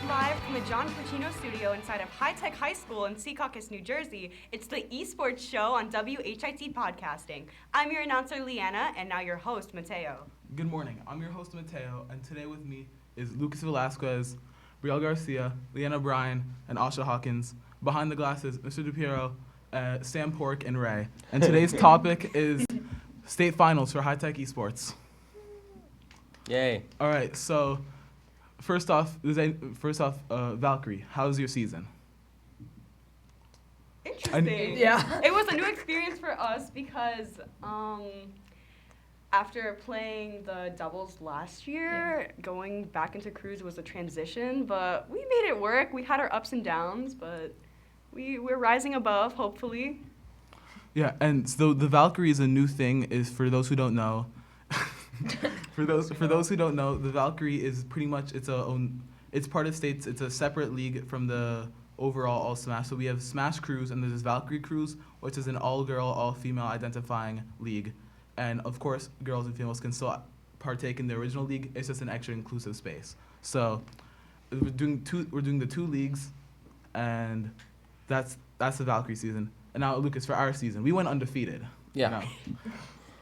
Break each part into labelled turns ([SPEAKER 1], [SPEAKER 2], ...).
[SPEAKER 1] live from the John Puccino studio inside of High Tech High School in Secaucus, New Jersey. It's the Esports Show on WHIT Podcasting. I'm your announcer, Leanna, and now your host, Mateo.
[SPEAKER 2] Good morning. I'm your host, Mateo, and today with me is Lucas Velasquez, Brielle Garcia, Leanna Bryan, and Asha Hawkins. Behind the glasses, Mr. DePiero, Sam Pork, and Ray. And today's topic is state finals for High Tech Esports.
[SPEAKER 3] Yay.
[SPEAKER 2] All right, so first off, Valkyrie, how's your season?
[SPEAKER 1] Interesting.
[SPEAKER 4] Yeah.
[SPEAKER 1] It was a new experience for us because after playing the doubles last year, going back into crews was a transition, but we made it work. We had our ups and downs, but we're rising above, hopefully.
[SPEAKER 2] Yeah, and so the Valkyrie is a new thing. Is for those who don't know. For those who don't know, the Valkyrie is pretty much it's part of states. It's a separate league from the overall All Smash. So we have Smash Crews and there's this Valkyrie Crews, which is an all-girl, all-female identifying league. And of course, girls and females can still partake in the original league. It's just an extra inclusive space. So we're doing the two leagues, and that's the Valkyrie season. And now, Lucas, for our season, we went undefeated.
[SPEAKER 3] Yeah.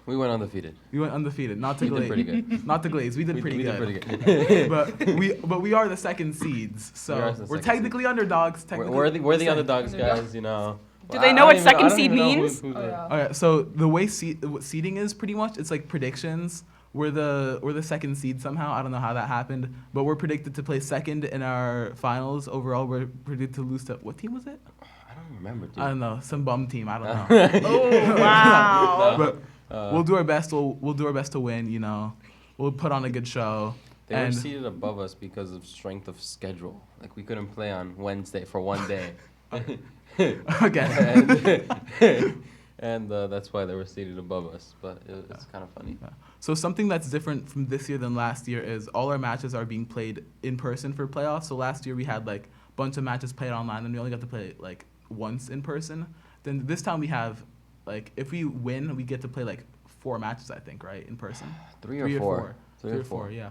[SPEAKER 3] We went undefeated.
[SPEAKER 2] We went undefeated, not to
[SPEAKER 3] We
[SPEAKER 2] Glaze.
[SPEAKER 3] did pretty good.
[SPEAKER 2] Not to Glaze. We did pretty good.
[SPEAKER 3] We did pretty good.
[SPEAKER 2] but we are the second seeds, so we're technically underdogs.
[SPEAKER 3] We're the underdogs, guys. You know.
[SPEAKER 1] Do they know what second seed means?
[SPEAKER 2] All right. So the way seeding is pretty much it's like predictions. We're the second seed somehow. I don't know how that happened, but we're predicted to play second in our finals. Overall, we're predicted to lose to what team was it?
[SPEAKER 3] I don't remember, dude.
[SPEAKER 2] I don't know. Some bum team. I don't know.
[SPEAKER 1] Oh, wow.
[SPEAKER 2] But we'll do our best. We'll do our best to win. You know, we'll put on a good show.
[SPEAKER 3] They were seated above us because of strength of schedule. Like we couldn't play on Wednesday for one day.
[SPEAKER 2] Okay.
[SPEAKER 3] And that's why they were seated above us. But it's kind of funny.
[SPEAKER 2] Yeah. So something that's different from this year than last year is all our matches are being played in person for playoffs. So last year we had like a bunch of matches played online, and we only got to play like once in person. Then this time we have like if we win, we get to play like 4 matches, I think, right, in person.
[SPEAKER 3] Three or four.
[SPEAKER 2] Three or four, yeah.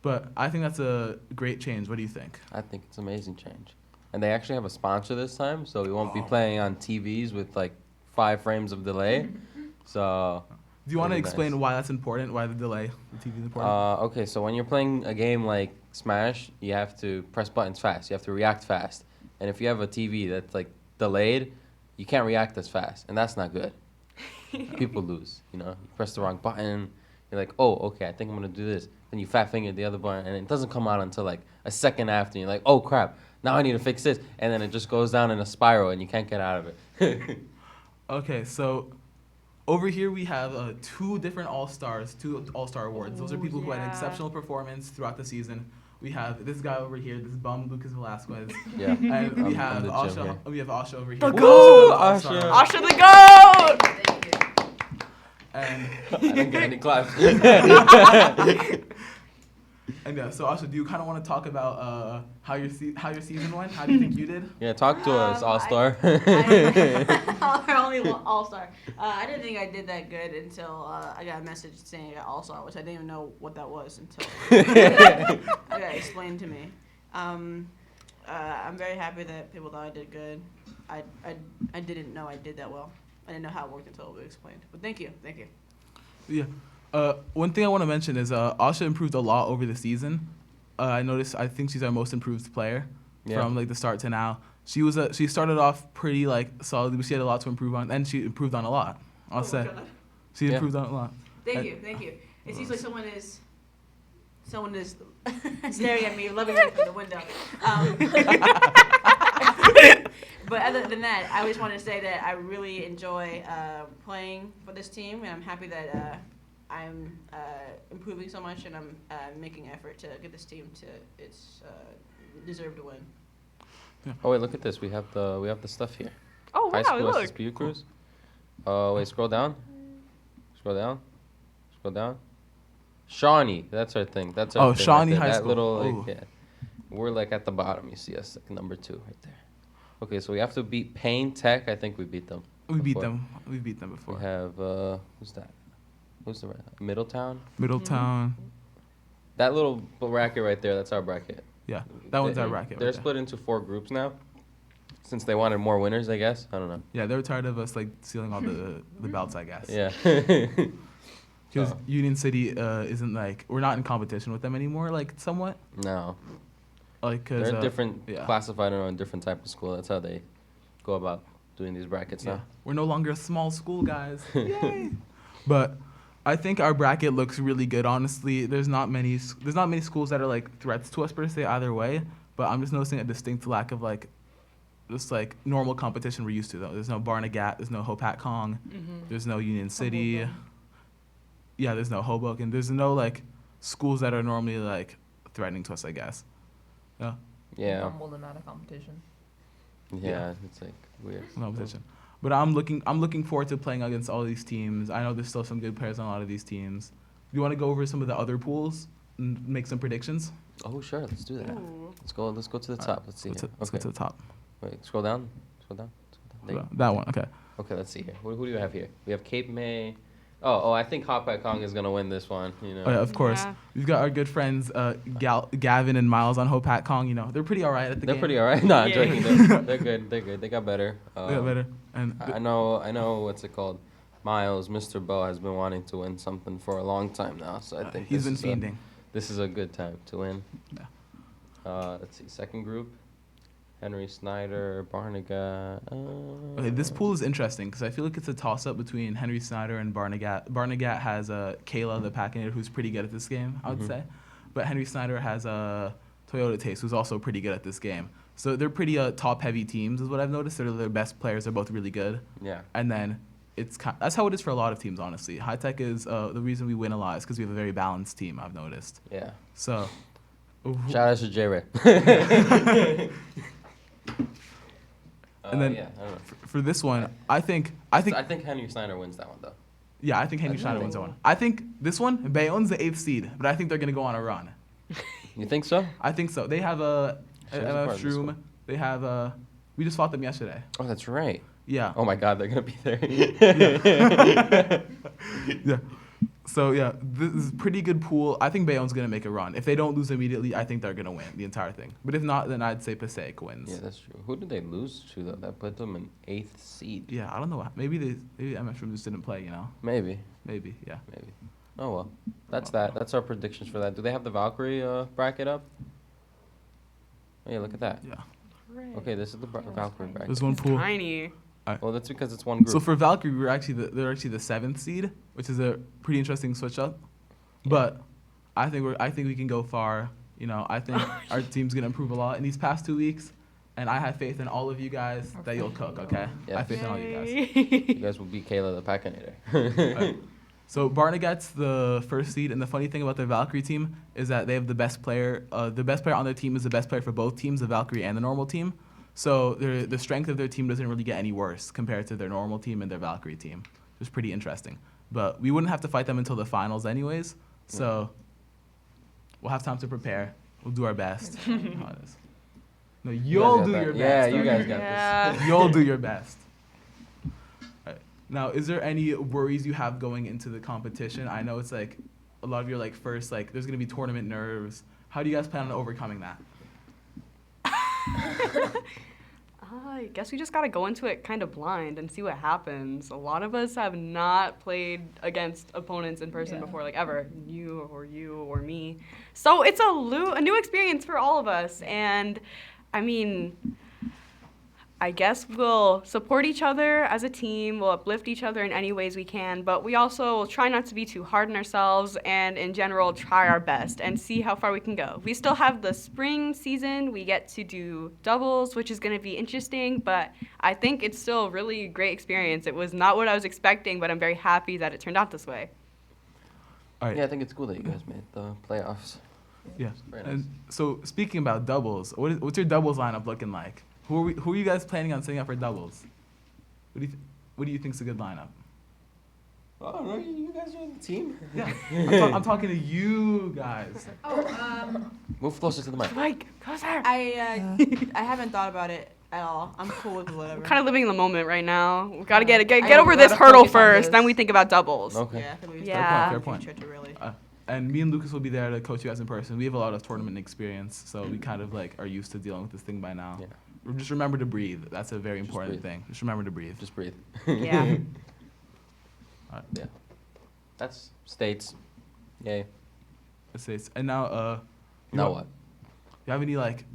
[SPEAKER 2] But I think that's a great change. What do you think?
[SPEAKER 3] I think it's an amazing change. And they actually have a sponsor this time, so we won't be playing on TVs with like 5 frames of delay. So.
[SPEAKER 2] Do you want to
[SPEAKER 3] Really
[SPEAKER 2] explain
[SPEAKER 3] nice.
[SPEAKER 2] why that's important? Why the delay? The TV is important.
[SPEAKER 3] Okay, so when you're playing a game like Smash, you have to press buttons fast. You have to react fast. And if you have a TV that's like delayed, you can't react as fast, and that's not good. People lose. You know, you press the wrong button. You're like, oh, okay, I think I'm gonna do this. Then you fat finger the other button, and it doesn't come out until like a second after. And you're like, oh crap, now I need to fix this, and then it just goes down in a spiral, and you can't get out of it.
[SPEAKER 2] Okay, so over here we have 2 different All-Stars, 2 All-Star awards. Those are people who had an exceptional performance throughout the season. We have this guy over here, this bum Lucas Velasquez.
[SPEAKER 3] Yeah.
[SPEAKER 2] And we
[SPEAKER 3] I'm
[SPEAKER 2] have
[SPEAKER 3] the gym
[SPEAKER 2] Asha.
[SPEAKER 3] here.
[SPEAKER 2] We have Asha over here.
[SPEAKER 1] The
[SPEAKER 2] who's
[SPEAKER 1] goat!
[SPEAKER 2] also an
[SPEAKER 3] Asha.
[SPEAKER 2] All-Star.
[SPEAKER 1] Asha the GOAT!
[SPEAKER 2] And
[SPEAKER 3] I didn't get any claps.
[SPEAKER 2] and yeah, so Asha, do you kind of want to talk about how your season went? How do you think you did?
[SPEAKER 3] Yeah, talk to us, All-Star.
[SPEAKER 4] Our only All-Star. I didn't think I did that good until I got a message saying I got All-Star, which I didn't even know what that was until it got explained to me. I'm very happy that people thought I did good. I didn't know I did that well. I didn't know how it worked until it was explained. But thank you.
[SPEAKER 2] Yeah. One thing I want to mention is Asha improved a lot over the season. I think she's our most improved player from like the start to now. She started off pretty like solid, but she had a lot to improve on, and she improved on a lot. I'll say she improved on a lot.
[SPEAKER 4] Thank you. It seems like someone is staring at me lovingly from the window. But other than that, I just want to say that I really enjoy playing for this team, and I'm happy that I'm improving so much, and I'm making effort to get this team to its deserve to win.
[SPEAKER 2] Yeah.
[SPEAKER 3] Oh wait, look at this. We have the stuff here.
[SPEAKER 1] Oh,
[SPEAKER 3] High
[SPEAKER 1] wow,
[SPEAKER 3] School
[SPEAKER 1] look.
[SPEAKER 3] SSPU Crews. Oh wait, scroll down. Scroll down. Shawnee, that's our thing. That's our thing
[SPEAKER 2] Shawnee
[SPEAKER 3] right there.
[SPEAKER 2] High
[SPEAKER 3] That
[SPEAKER 2] School.
[SPEAKER 3] little
[SPEAKER 2] Ooh.
[SPEAKER 3] like, yeah. We're like at the bottom. You see us like number 2 right there. Okay, so we have to beat Payne Tech. I think we beat them.
[SPEAKER 2] We beat
[SPEAKER 3] before.
[SPEAKER 2] them. We beat them
[SPEAKER 3] We
[SPEAKER 2] before.
[SPEAKER 3] have who's that? Who's the Middletown?
[SPEAKER 2] Middletown.
[SPEAKER 3] That little bracket right there. That's our bracket.
[SPEAKER 2] Yeah, that one's our bracket.
[SPEAKER 3] They're
[SPEAKER 2] right there.
[SPEAKER 3] split into 4 groups now, since they wanted more winners, I guess. I don't know.
[SPEAKER 2] Yeah, they were tired of us like stealing all the belts, I guess.
[SPEAKER 3] Yeah.
[SPEAKER 2] Because
[SPEAKER 3] So.
[SPEAKER 2] Union City isn't like we're not in competition with them anymore, like somewhat.
[SPEAKER 3] No,
[SPEAKER 2] Like because
[SPEAKER 3] they're different,
[SPEAKER 2] yeah.
[SPEAKER 3] classified on a different type of school. That's how they go about doing these brackets
[SPEAKER 2] Yeah,
[SPEAKER 3] now.
[SPEAKER 2] we're no longer a small school, guys. Yay! But I think our bracket looks really good. Honestly, there's not many schools that are like threats to us per se either way. But I'm just noticing a distinct lack of like just like normal competition we're used to though. There's no Barnegat, there's no Hopat Kong, there's no Union City.
[SPEAKER 4] Hoboken.
[SPEAKER 2] Yeah, there's no Hoboken. There's no like schools that are normally like threatening to us, I guess. Yeah,
[SPEAKER 3] Yeah.
[SPEAKER 5] Normal amount of competition.
[SPEAKER 3] Yeah, it's like weird.
[SPEAKER 2] no competition. But I'm looking forward to playing against all these teams. I know there's still some good players on a lot of these teams. Do you want to go over some of the other pools and make some predictions?
[SPEAKER 3] Oh, sure. Let's do that.
[SPEAKER 1] Ooh.
[SPEAKER 3] Let's go to the top. Let's see.
[SPEAKER 2] Let's
[SPEAKER 3] here.
[SPEAKER 2] go to the top.
[SPEAKER 3] Wait, scroll down. Scroll down. There you
[SPEAKER 2] That one, okay.
[SPEAKER 3] Okay, let's see here. Who do we have here? We have Cape May. Oh, I think Hot Pat Kong is gonna win this one. You know.
[SPEAKER 2] Oh, yeah, of course.
[SPEAKER 1] Yeah.
[SPEAKER 2] We've got our good friends Gavin and Miles on Hopat Kong. You know, they're pretty all right at the
[SPEAKER 3] They're
[SPEAKER 2] game.
[SPEAKER 3] pretty alright. No, I'm
[SPEAKER 1] Yeah.
[SPEAKER 3] joking. They're good. They're good. They got better.
[SPEAKER 2] They got better. And
[SPEAKER 3] I know. What's it called? Miles, Mr. Bo has been wanting to win something for a long time now. So I think
[SPEAKER 2] he's been
[SPEAKER 3] this is
[SPEAKER 2] fiending.
[SPEAKER 3] this is a good time to win.
[SPEAKER 2] Yeah.
[SPEAKER 3] Let's see. Second group. Henry Snyder, Barnegat.
[SPEAKER 2] Okay, this pool is interesting because I feel like it's a toss-up between Henry Snyder and Barnegat. Barnegat has Kayla, the Packinator, who's pretty good at this game, I would
[SPEAKER 3] Mhm.
[SPEAKER 2] say. But Henry Snyder has Toyota Taste, who's also pretty good at this game. So they're pretty top-heavy teams, is what I've noticed. They're their best players. They're both really good.
[SPEAKER 3] Yeah.
[SPEAKER 2] And then that's how it is for a lot of teams, honestly. High Tech is the reason we win a lot is because we have a very balanced team, I've noticed.
[SPEAKER 3] Yeah.
[SPEAKER 2] So,
[SPEAKER 3] Shout out to J Ray.
[SPEAKER 2] And then-
[SPEAKER 3] yeah, I don't know.
[SPEAKER 2] for this one, I think
[SPEAKER 3] I think Henry Snyder wins that one though.
[SPEAKER 2] yeah, I think Henry Schneider wins that one. I think this one, Bayonne's the 8th seed, but I think they're gonna go on a run.
[SPEAKER 3] You think so?
[SPEAKER 2] I think so. They have a
[SPEAKER 3] She was a part of this
[SPEAKER 2] Shroom.
[SPEAKER 3] one.
[SPEAKER 2] They have we just fought them yesterday.
[SPEAKER 3] Oh, that's right.
[SPEAKER 2] Yeah.
[SPEAKER 3] Oh my God, they're gonna be there.
[SPEAKER 2] Yeah. So yeah, this is a pretty good pool. I think Bayonne's gonna make a run. If they don't lose immediately, I think they're gonna win the entire thing. But if not, then I'd say Passaic wins.
[SPEAKER 3] Yeah, that's true. Who did they lose to though? That put them in 8th seed.
[SPEAKER 2] Yeah, I don't know. Maybe MF Shroom just didn't play. You know.
[SPEAKER 3] Maybe.
[SPEAKER 2] Maybe. Yeah.
[SPEAKER 3] Maybe. Oh well. That's that. That's our predictions for that. Do they have the Valkyrie bracket up? Oh yeah, look at that.
[SPEAKER 2] Yeah.
[SPEAKER 3] Okay, this is the Valkyrie bracket.
[SPEAKER 2] There's one
[SPEAKER 1] It's
[SPEAKER 2] pool.
[SPEAKER 1] tiny.
[SPEAKER 3] Well, that's because it's one group.
[SPEAKER 2] So for Valkyrie, they're actually the 7th seed, which is a pretty interesting switch up. But I think we can go far. You know, I think our team's gonna improve a lot in these past 2 weeks, and I have faith in all of you guys that you'll cook. Okay,
[SPEAKER 3] Yeah.
[SPEAKER 2] I have faith in all you guys.
[SPEAKER 3] You guys will beat Kayla the Packinator.
[SPEAKER 2] Right. So Barnegat's the 1st seed, and the funny thing about their Valkyrie team is that they have the best player. The best player on their team is the best player for both teams, the Valkyrie and the normal team. So the strength of their team doesn't really get any worse compared to their normal team and their Valkyrie team, which is pretty interesting. But we wouldn't have to fight them until the finals anyways, so we'll have time to prepare. We'll do our best. No,
[SPEAKER 3] You guys
[SPEAKER 2] you'll
[SPEAKER 3] got
[SPEAKER 2] do
[SPEAKER 3] that.
[SPEAKER 2] your
[SPEAKER 3] Yeah,
[SPEAKER 2] best.
[SPEAKER 3] you
[SPEAKER 2] okay?
[SPEAKER 3] guys got
[SPEAKER 1] Yeah.
[SPEAKER 2] You'll do your best. Alright. Now, is there any worries you have going into the competition? I know it's like a lot of your like first like there's gonna be tournament nerves. How do you guys plan on overcoming that?
[SPEAKER 1] I guess we just gotta go into it kind of blind and see what happens. A lot of us have not played against opponents in person
[SPEAKER 5] Yeah.
[SPEAKER 1] before, like ever. You or me. So it's a new experience for all of us. And I mean, I guess we'll support each other as a team. We'll uplift each other in any ways we can. But we also will try not to be too hard on ourselves and, in general, try our best and see how far we can go. We still have the spring season. We get to do doubles, which is going to be interesting. But I think it's still a really great experience. It was not what I was expecting, but I'm very happy that it turned out this way.
[SPEAKER 2] All right.
[SPEAKER 3] Yeah, I think it's cool that you guys made the playoffs.
[SPEAKER 2] Yeah.
[SPEAKER 3] Very nice.
[SPEAKER 2] And so speaking about doubles, what's your doubles lineup looking like? Who are you guys planning on setting up for doubles? What do you think's a good lineup?
[SPEAKER 3] Oh, no, you guys are the team.
[SPEAKER 2] Yeah. I'm talking to you guys.
[SPEAKER 3] Move closer to the mic.
[SPEAKER 1] Mike, closer.
[SPEAKER 4] I haven't thought about it at all. I'm cool with whatever.
[SPEAKER 1] We're kind of living in the moment right now. We gotta
[SPEAKER 4] I
[SPEAKER 1] get
[SPEAKER 4] know,
[SPEAKER 1] over
[SPEAKER 4] we
[SPEAKER 1] this
[SPEAKER 4] gotta
[SPEAKER 1] hurdle
[SPEAKER 4] focus on
[SPEAKER 1] first,
[SPEAKER 4] this.
[SPEAKER 1] then we think about doubles.
[SPEAKER 3] Okay.
[SPEAKER 4] Yeah, I think we
[SPEAKER 1] Yeah.
[SPEAKER 2] Fair point.
[SPEAKER 4] Really.
[SPEAKER 2] And me and Lucas will be there to coach you guys in person. We have a lot of tournament experience, so we kind of like are used to dealing with this thing by now.
[SPEAKER 3] Yeah.
[SPEAKER 2] Just remember to breathe. That's a very important
[SPEAKER 3] breathe.
[SPEAKER 2] thing. Just remember to breathe.
[SPEAKER 3] Just breathe.
[SPEAKER 1] Yeah.
[SPEAKER 3] Yeah. That's states. Yay.
[SPEAKER 2] And now, you
[SPEAKER 3] Now
[SPEAKER 2] know-
[SPEAKER 3] what?
[SPEAKER 2] You have any like?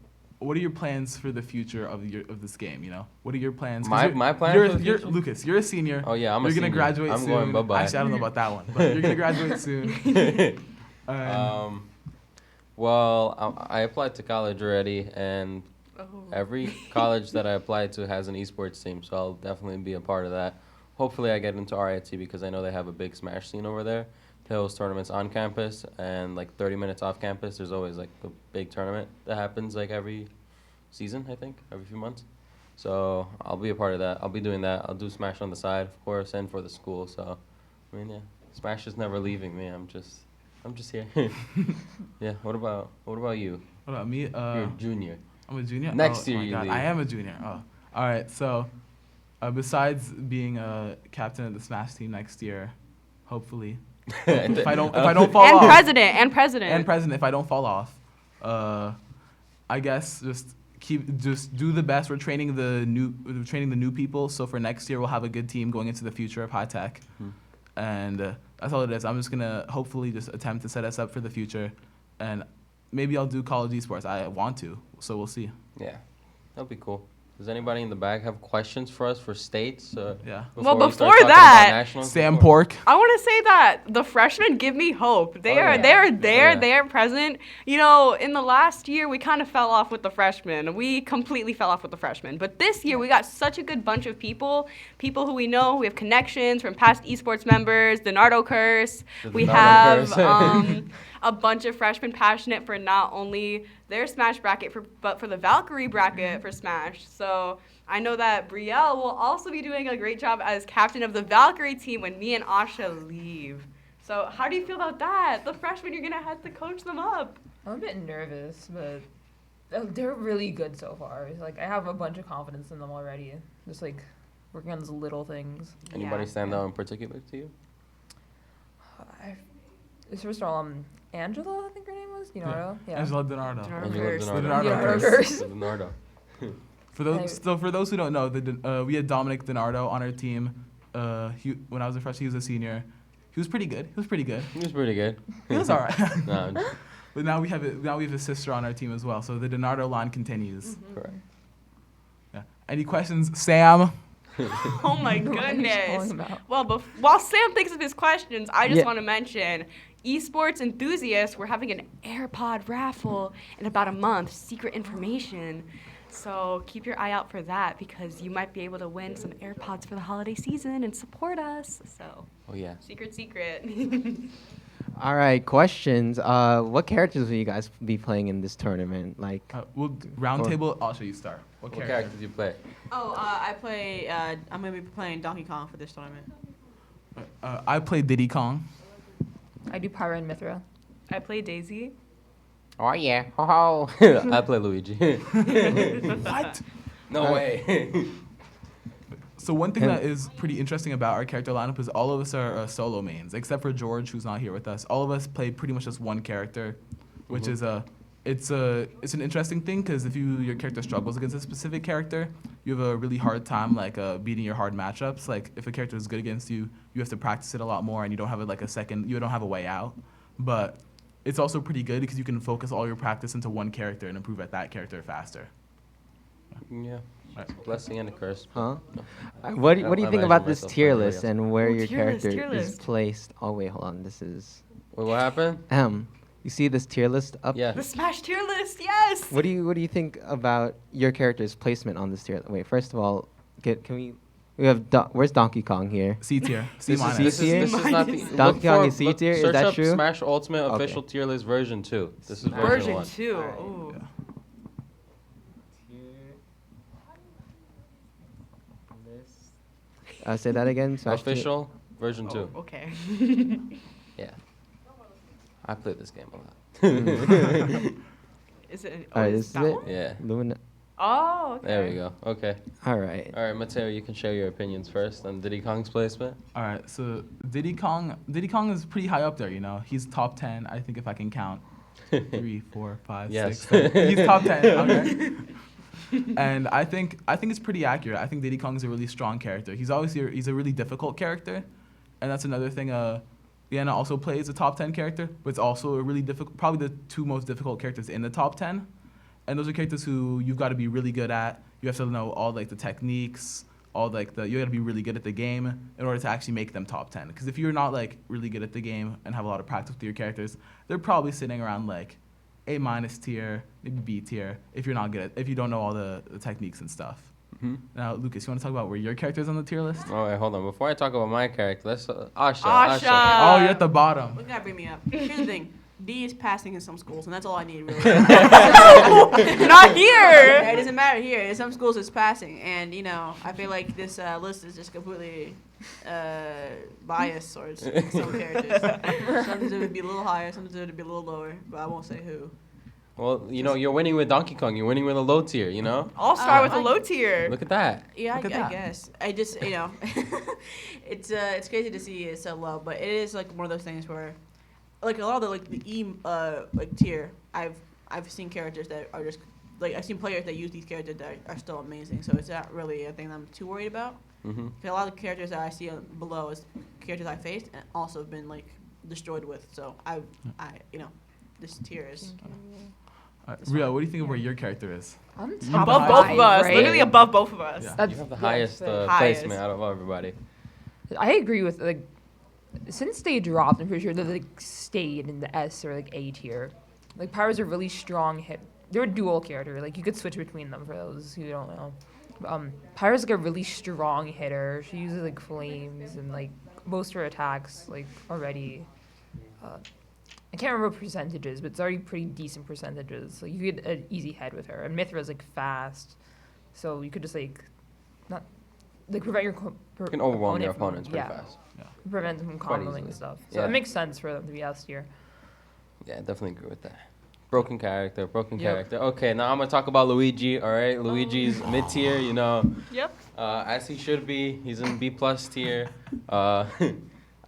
[SPEAKER 2] What are your plans for the future of this game? You know, what are your plans? 'Cause
[SPEAKER 3] My plan
[SPEAKER 2] You're,
[SPEAKER 3] for the
[SPEAKER 2] you're
[SPEAKER 3] future?
[SPEAKER 2] Lucas. You're a senior.
[SPEAKER 3] Oh yeah, I'm
[SPEAKER 2] You're
[SPEAKER 3] a
[SPEAKER 2] gonna
[SPEAKER 3] senior.
[SPEAKER 2] graduate
[SPEAKER 3] I'm
[SPEAKER 2] soon.
[SPEAKER 3] going bye-bye.
[SPEAKER 2] Actually, I don't know about that one, but you're gonna graduate soon.
[SPEAKER 3] Well, I applied to college already, and
[SPEAKER 1] Oh.
[SPEAKER 3] every college that I applied to has an esports team, so I'll definitely be a part of that. Hopefully, I get into RIT because I know they have a big Smash scene over there. They host tournaments on campus, and like 30 minutes off campus, there's always like a big tournament that happens like every season, I think, every few months. So I'll be a part of that. I'll be doing that. I'll do Smash on the side, of course, and for the school. So, I mean, yeah, Smash is never leaving me. I'm just here. Yeah. What about you?
[SPEAKER 2] What about me?
[SPEAKER 3] You're a junior.
[SPEAKER 2] I'm a junior.
[SPEAKER 3] Next
[SPEAKER 2] oh,
[SPEAKER 3] year
[SPEAKER 2] my
[SPEAKER 3] you
[SPEAKER 2] God,
[SPEAKER 3] leave.
[SPEAKER 2] I am a junior. Oh, all right. So, besides being a captain of the Smash team next year, hopefully, if I don't fall
[SPEAKER 1] And
[SPEAKER 2] off,
[SPEAKER 1] president.
[SPEAKER 2] and president, if I don't fall off, I guess just do the best. We're training the new people. So for next year, we'll have a good team going into the future of high tech, and that's all it is. I'm just gonna hopefully just attempt to set us up for the future, and maybe I'll do college esports. I want to, so we'll see.
[SPEAKER 3] Yeah, that'll be cool. Does anybody in the back have questions for us for states?
[SPEAKER 2] Yeah.
[SPEAKER 1] Well,
[SPEAKER 3] we start
[SPEAKER 1] before
[SPEAKER 3] talking about
[SPEAKER 1] that,
[SPEAKER 3] nationals?
[SPEAKER 2] Sam
[SPEAKER 3] Before-
[SPEAKER 2] Pork.
[SPEAKER 1] I want to say that the freshmen give me hope. They
[SPEAKER 3] Oh,
[SPEAKER 1] are
[SPEAKER 3] yeah.
[SPEAKER 1] they are there.
[SPEAKER 3] Oh, yeah.
[SPEAKER 1] They are present. You know, in the last year, we kind of fell off with the freshmen. We completely fell off with the freshmen. But this year, we got such a good bunch of people who we know. We have connections from past esports members, Donardo Curse.
[SPEAKER 3] The
[SPEAKER 1] We
[SPEAKER 3] Donardo
[SPEAKER 1] have
[SPEAKER 3] Curse.
[SPEAKER 1] a bunch of freshmen passionate for not only their Smash bracket, but for the Valkyrie bracket for Smash. So I know that Brielle will also be doing a great job as captain of the Valkyrie team when me and Asha leave. So how do you feel about that? The freshmen, you're going to have to coach them up.
[SPEAKER 5] I'm a bit nervous, but they're really good so far. Like, I have a bunch of confidence in them already. Just like working on those little things.
[SPEAKER 3] Anybody
[SPEAKER 1] Yeah.
[SPEAKER 3] stand out in particular to you?
[SPEAKER 5] First of all, Angela, I think her name was. Donardo. Yeah.
[SPEAKER 2] Angela Donardo.
[SPEAKER 1] Donardo.
[SPEAKER 3] Angela
[SPEAKER 1] Curse.
[SPEAKER 3] Donardo.
[SPEAKER 2] Donardo
[SPEAKER 5] Curse.
[SPEAKER 3] Donardo.
[SPEAKER 2] For those who don't know, we had Dominic Donardo on our team. When I was a freshman, he was a senior. He was pretty good.
[SPEAKER 3] He was pretty good.
[SPEAKER 2] He was all right.
[SPEAKER 3] No,
[SPEAKER 2] But now we have a sister on our team as well. So the Donardo line continues.
[SPEAKER 3] correct.
[SPEAKER 2] Yeah. Any questions, Sam?
[SPEAKER 1] Oh my
[SPEAKER 5] Why are you calling
[SPEAKER 1] goodness.
[SPEAKER 5] him out?
[SPEAKER 1] Well, while Sam thinks of his questions, I just
[SPEAKER 6] Yeah.
[SPEAKER 1] want to mention esports enthusiasts, we're having an AirPod raffle in about a month, secret information. So keep your eye out for that because you might be able to win some AirPods for the holiday season and support us. So
[SPEAKER 3] Oh yeah.
[SPEAKER 1] secret.
[SPEAKER 6] All right, questions. What characters will you guys be playing in this tournament? Like,
[SPEAKER 2] Round table. I'll show you start.
[SPEAKER 3] What character do you play?
[SPEAKER 4] I play. I'm gonna be playing Donkey Kong for this tournament.
[SPEAKER 2] I play Diddy Kong.
[SPEAKER 5] I do Pyra and Mithra.
[SPEAKER 1] I play Daisy.
[SPEAKER 3] Oh yeah. Ho ho. I play Luigi.
[SPEAKER 2] What?
[SPEAKER 3] No way.
[SPEAKER 2] So one thing that is pretty interesting about our character lineup is all of us are solo mains, except for George, who's not here with us. All of us play pretty much just one character, which is it's an interesting thing because if your character struggles against a specific character, you have a really hard time beating your hard matchups. Like if a character is good against you, you have to practice it a lot more, and you don't have you don't have a way out. But it's also pretty good because you can focus all your practice into one character and improve at that character faster.
[SPEAKER 3] Yeah.
[SPEAKER 2] Right.
[SPEAKER 3] Blessing and a curse.
[SPEAKER 6] huh? What do you
[SPEAKER 3] I
[SPEAKER 6] think
[SPEAKER 3] imagine
[SPEAKER 6] about this
[SPEAKER 3] myself
[SPEAKER 6] tier
[SPEAKER 3] playing
[SPEAKER 6] list
[SPEAKER 3] really
[SPEAKER 6] and where
[SPEAKER 1] Oh,
[SPEAKER 6] your
[SPEAKER 1] tier list,
[SPEAKER 6] character
[SPEAKER 1] tier
[SPEAKER 6] is
[SPEAKER 1] list.
[SPEAKER 6] placed? Oh wait, hold on. This is
[SPEAKER 3] Wait, what happened?
[SPEAKER 6] you see this tier list up?
[SPEAKER 3] Yeah.
[SPEAKER 1] The Smash tier list, yes!
[SPEAKER 6] What do you think about your character's placement on this tier? Wait, first of all, we have where's Donkey Kong here?
[SPEAKER 2] C tier, C
[SPEAKER 3] This is,
[SPEAKER 2] minus.
[SPEAKER 3] this, is,
[SPEAKER 6] tier?
[SPEAKER 3] this is not the.
[SPEAKER 1] Minus.
[SPEAKER 6] Donkey Kong is C
[SPEAKER 3] look,
[SPEAKER 6] tier? Is
[SPEAKER 3] search
[SPEAKER 6] that
[SPEAKER 3] up
[SPEAKER 6] true?
[SPEAKER 3] Smash Ultimate
[SPEAKER 6] Okay.
[SPEAKER 3] official tier list version 2. This is
[SPEAKER 1] Version
[SPEAKER 3] 1.
[SPEAKER 1] 2.
[SPEAKER 5] Alright.
[SPEAKER 1] Ooh.
[SPEAKER 2] Yeah.
[SPEAKER 6] Say that again. Smash tier-
[SPEAKER 3] Official version 2.
[SPEAKER 1] Oh, okay.
[SPEAKER 3] Yeah. I played this game a lot.
[SPEAKER 1] Is it?
[SPEAKER 6] All right,
[SPEAKER 1] is
[SPEAKER 6] this
[SPEAKER 1] that
[SPEAKER 6] is it.
[SPEAKER 1] one?
[SPEAKER 3] Yeah.
[SPEAKER 6] Luna.
[SPEAKER 1] Oh, okay.
[SPEAKER 3] There we go. Okay.
[SPEAKER 6] All right.
[SPEAKER 3] All right, Mateo, you can share your opinions first on Diddy Kong's placement.
[SPEAKER 2] All right, so Diddy Kong is pretty high up there. You know, he's top 10. I think if I can count, 3, 4, 5,
[SPEAKER 3] Yes.
[SPEAKER 2] 6, 7. He's top 10. Okay. And I think it's pretty accurate. I think Diddy Kong is a really strong character. He's a really difficult character, and that's another thing. Liana also plays a top 10 character, but it's also a really difficult, probably the 2 most difficult characters in the top 10. And those are characters who you've got to be really good at. You have to know all like the techniques, you got to be really good at the game in order to actually make them top 10. Because if you're not like really good at the game and have a lot of practice with your characters, they're probably sitting around like A- tier, maybe B tier if you don't know all the techniques and stuff.
[SPEAKER 3] Hmm?
[SPEAKER 2] Now, Lucas, you want to talk about where your character is on the tier list?
[SPEAKER 3] All right, hold on. Before I talk about my character, let's Asha.
[SPEAKER 1] Asha.
[SPEAKER 2] Oh, you're at the bottom.
[SPEAKER 4] Look at bring me up. Here's the thing. D is passing in some schools, and that's all I need, really.
[SPEAKER 1] Not here.
[SPEAKER 4] It doesn't matter here. In some schools, it's passing, and I feel like this list is just completely biased towards some characters. Sometimes it would be a little higher, sometimes it would be a little lower, but I won't say who.
[SPEAKER 3] Well, you're winning with Donkey Kong. You're winning with a low tier,
[SPEAKER 1] I'll start with
[SPEAKER 4] I-
[SPEAKER 1] a low tier.
[SPEAKER 3] Look at that.
[SPEAKER 4] Yeah,
[SPEAKER 2] Look at
[SPEAKER 4] I
[SPEAKER 2] that.
[SPEAKER 4] guess. I just, it's crazy to see it so low, but it is like one of those things where, like a lot of the tier, I've seen characters that are just like I've seen players that use these characters that are still amazing. So it's not really a thing that I'm too worried about.
[SPEAKER 3] Mm-hmm.
[SPEAKER 4] A lot of the characters that I see below is characters I faced and also have been like destroyed with. So this tier is.
[SPEAKER 2] Ria, what do you think of where your character is?
[SPEAKER 5] I'm top
[SPEAKER 1] Above
[SPEAKER 5] five,
[SPEAKER 1] both of us.
[SPEAKER 5] right?
[SPEAKER 1] Literally above both of us.
[SPEAKER 2] Yeah.
[SPEAKER 5] That's,
[SPEAKER 3] You have the
[SPEAKER 5] yeah,
[SPEAKER 3] highest
[SPEAKER 5] so-
[SPEAKER 1] Highest.
[SPEAKER 3] placement out of everybody.
[SPEAKER 5] I agree with since they dropped, I'm pretty sure they stayed in the S or A tier. Like Pyro's a really strong hit. They're a dual character. Like you could switch between them for those who don't know. Pyro's a really strong hitter. She uses flames and most of her attacks already. I can't remember percentages, but it's already pretty decent percentages. You get an easy head with her. And Mithra's fast, so you could just not prevent your
[SPEAKER 3] You can overwhelm your
[SPEAKER 5] from-
[SPEAKER 3] opponents pretty fast.
[SPEAKER 5] prevent them from
[SPEAKER 3] Quite
[SPEAKER 5] comboing
[SPEAKER 3] easily.
[SPEAKER 5] and stuff. So
[SPEAKER 3] Yeah.
[SPEAKER 5] it makes sense for them to be S tier.
[SPEAKER 3] Yeah, I definitely agree with that. Broken character.
[SPEAKER 5] Yep.
[SPEAKER 3] Okay, now I'm gonna talk about Luigi. All right, Luigi's mid tier.
[SPEAKER 1] Yep.
[SPEAKER 3] As he should be. He's in B plus tier.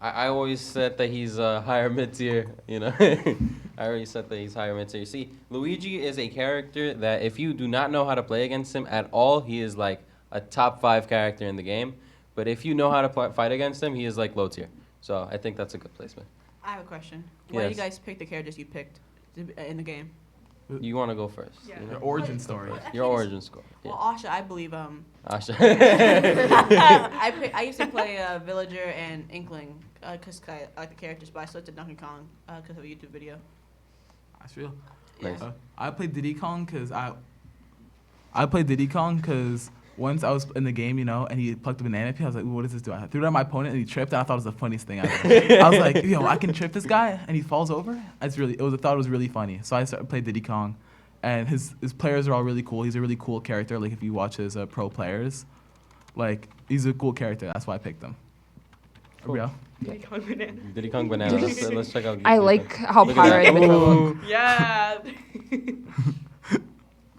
[SPEAKER 3] I always said that he's higher mid tier. I already said that he's higher mid tier. See, Luigi is a character that if you do not know how to play against him at all, he is a top 5 character in the game. But if you know how to fight against him, he is low tier. So I think that's a good placement.
[SPEAKER 4] I have a question. Why do you
[SPEAKER 3] Yes.
[SPEAKER 4] guys pick the characters you picked in the game?
[SPEAKER 3] You want to go first?
[SPEAKER 1] Yeah.
[SPEAKER 2] Your origin story.
[SPEAKER 3] Your origin score. Yeah.
[SPEAKER 4] Well, Asha, I believe
[SPEAKER 3] Asha.
[SPEAKER 4] I used to play Villager and Inkling because I like the characters, but I selected Donkey Kong because of a YouTube video.
[SPEAKER 2] That's real.
[SPEAKER 3] Nice.
[SPEAKER 2] I played Diddy Kong because once I was in the game, and he plucked a banana peel, I was like, ooh, what does this do? I threw it at my opponent and he tripped, and I thought it was the funniest thing ever. I was like, I can trip this guy and he falls over. I thought it was really funny. So I played Diddy Kong, and his players are all really cool. He's a really cool character. If you watch his pro players, he's a cool character. That's why I picked him.
[SPEAKER 3] Cool.
[SPEAKER 2] Ria?
[SPEAKER 3] Diddy Kong Banana. Let's check out.
[SPEAKER 5] I like how
[SPEAKER 3] Look at
[SPEAKER 5] Pyro
[SPEAKER 3] that.
[SPEAKER 5] and Mithra look.
[SPEAKER 3] Ooh.
[SPEAKER 1] Yeah.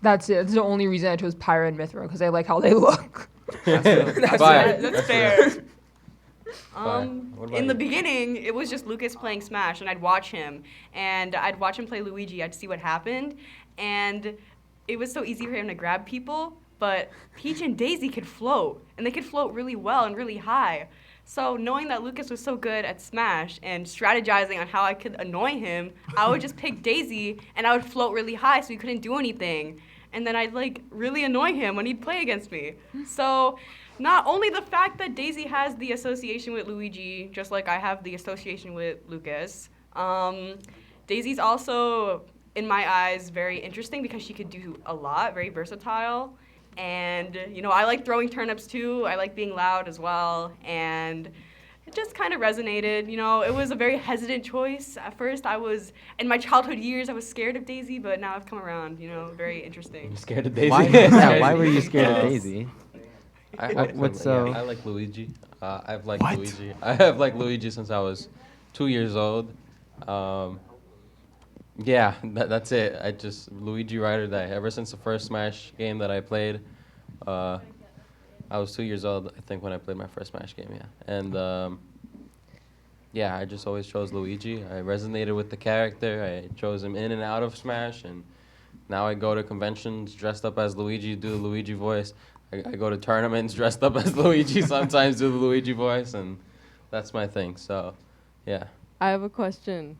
[SPEAKER 5] That's it. That's the only reason I chose Pyro and Mithra, because I like how they look.
[SPEAKER 3] Fire.
[SPEAKER 1] That's
[SPEAKER 3] That's
[SPEAKER 1] fair.
[SPEAKER 3] Fire. What about
[SPEAKER 1] In the
[SPEAKER 3] you?
[SPEAKER 1] beginning, it was just Lucas playing Smash, and I'd watch him, and I'd watch him play Luigi. I'd see what happened, and it was so easy for him to grab people. But Peach and Daisy could float, and they could float really well and really high. So knowing that Lucas was so good at Smash and strategizing on how I could annoy him, I would just pick Daisy, and I would float really high so he couldn't do anything. And then I'd really annoy him when he'd play against me. So not only the fact that Daisy has the association with Luigi, just like I have the association with Lucas, Daisy's also, in my eyes, very interesting because she could do a lot, very versatile. And, I like throwing turnips too. I like being loud as well. And it just kind of resonated. It was a very hesitant choice. At first, in my childhood years, I was scared of Daisy, but now I've come around, very interesting.
[SPEAKER 3] I'm scared of Daisy.
[SPEAKER 6] Why were you scared of Daisy? What's so-
[SPEAKER 3] I like Luigi. I've liked
[SPEAKER 2] What?
[SPEAKER 3] Luigi. I have liked Luigi since I was 2 years old. Yeah, that's it. I just Luigi ride or die. Ever since the first Smash game that I played, I was 2 years old, I think, when I played my first Smash game. Yeah, and yeah, I just always chose Luigi. I resonated with the character. I chose him in and out of Smash, and now I go to conventions dressed up as Luigi, do the Luigi voice. I go to tournaments dressed up as Luigi, sometimes do the Luigi voice, and that's my thing. So, yeah.
[SPEAKER 7] I have a question.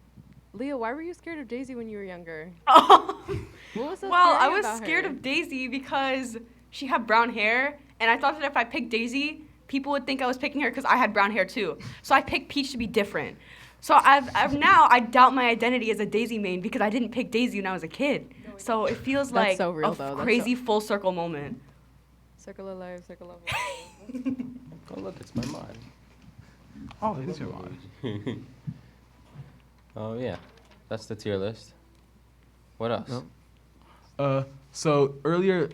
[SPEAKER 7] Leah, why were you scared of Daisy when you were younger?
[SPEAKER 1] Oh.
[SPEAKER 7] What was so
[SPEAKER 1] Well, I
[SPEAKER 7] scary
[SPEAKER 1] was
[SPEAKER 7] about
[SPEAKER 1] scared
[SPEAKER 7] her?
[SPEAKER 1] of Daisy because she had brown hair, and I thought that if I picked Daisy, people would think I was picking her because I had brown hair too. So I picked Peach to be different. So I've now I doubt my identity as a Daisy main because I didn't pick Daisy when I was a kid. So it feels
[SPEAKER 7] That's
[SPEAKER 1] like
[SPEAKER 7] so real,
[SPEAKER 1] a
[SPEAKER 7] though. That's
[SPEAKER 1] crazy full circle moment.
[SPEAKER 7] Circle of life, circle of life.
[SPEAKER 3] Oh, look, it's my mod.
[SPEAKER 2] Oh, it is your mod.
[SPEAKER 3] Oh, yeah. That's the tier list. What else?
[SPEAKER 6] No.
[SPEAKER 2] So earlier,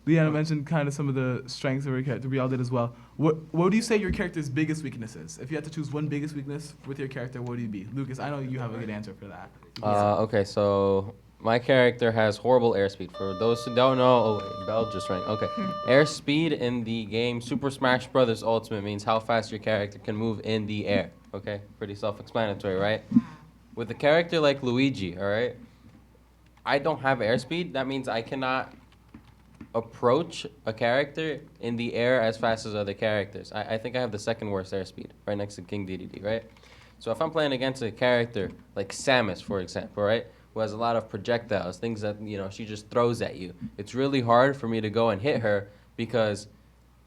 [SPEAKER 2] Leanna mentioned kind of some of the strengths of her character. We all did as well. What would you say your character's biggest weakness is? If you had to choose one biggest weakness with your character, what would it be? Lucas, I know you have a good answer for that.
[SPEAKER 3] Okay, so my character has horrible airspeed. For those who don't know, oh, Bell just rang. Okay, airspeed in the game Super Smash Bros. Ultimate means how fast your character can move in the air. Okay, pretty self-explanatory, right? With a character like Luigi, all right, I don't have airspeed. That means I cannot approach a character in the air as fast as other characters. I think I have the second worst airspeed, right next to King DDD, right? So if I'm playing against a character like Samus, for example, right, who has a lot of projectiles, things that, you know, she just throws at you, it's really hard for me to go and hit her because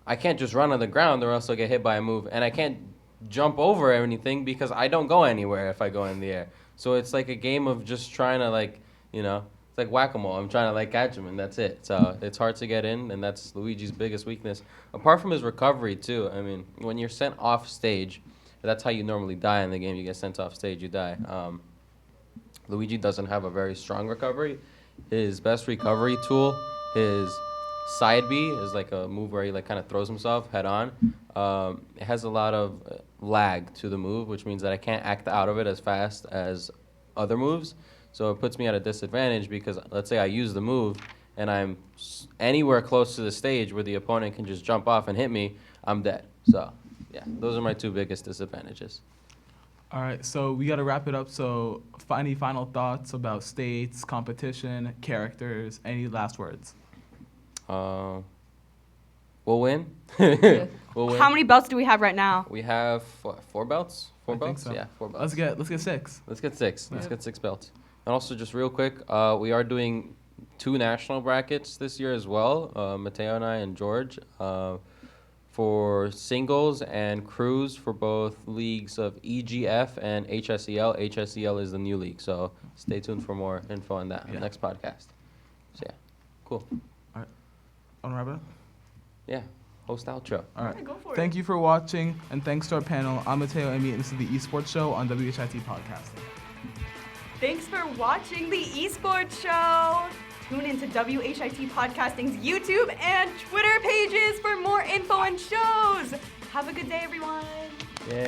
[SPEAKER 3] I can't just run on the ground or else I'll get hit by a move, and I can't jump over anything because I don't go anywhere if I go in the air. So it's like a game of just trying to, like, you know, it's like whack-a-mole. I'm trying to, like, catch him, and that's it. So it's hard to get in, and that's Luigi's biggest weakness. Apart from his recovery, too. I mean, when you're sent off stage, that's how you normally die in the game. You get sent off stage, you die. Luigi doesn't have a very strong recovery. His best recovery tool, his side B, is like a move where he, like, kind of throws himself head on. It has a lot of lag to the move, which means that I can't act out of it as fast as other moves. So it puts me at a disadvantage because let's say I use the move and I'm anywhere close to the stage where the opponent can just jump off and hit me, I'm dead. So, yeah, those are my two biggest disadvantages.
[SPEAKER 2] All right, so we got to wrap it up. So any final thoughts about states, competition, characters, any last words?
[SPEAKER 3] We'll win.
[SPEAKER 5] Yeah.
[SPEAKER 3] We'll win.
[SPEAKER 1] How many belts do we have right now?
[SPEAKER 3] We have, what, 4 belts?
[SPEAKER 2] I think so.
[SPEAKER 3] Yeah, 4 belts.
[SPEAKER 2] Let's get 6.
[SPEAKER 3] Let's get 6. Let's
[SPEAKER 2] Yeah.
[SPEAKER 3] get 6 belts. And also, just real quick, we are doing 2 national brackets this year as well. Mateo and I and George for singles and crews for both leagues of EGF and HSEL. HSEL is the new league, so stay tuned for more info on that
[SPEAKER 2] Yeah.
[SPEAKER 3] next podcast. So yeah, cool.
[SPEAKER 2] Want to wrap it up?
[SPEAKER 3] Yeah, host outro.
[SPEAKER 2] All right.
[SPEAKER 1] Go for
[SPEAKER 2] Thank you for watching, and thanks to our panel. I'm Mateo Emmy, and this is the Esports Show on WHIT Podcasting.
[SPEAKER 1] Thanks for watching the Esports Show. Tune into WHIT Podcasting's YouTube and Twitter pages for more info and shows. Have a good day, everyone.
[SPEAKER 3] Yay.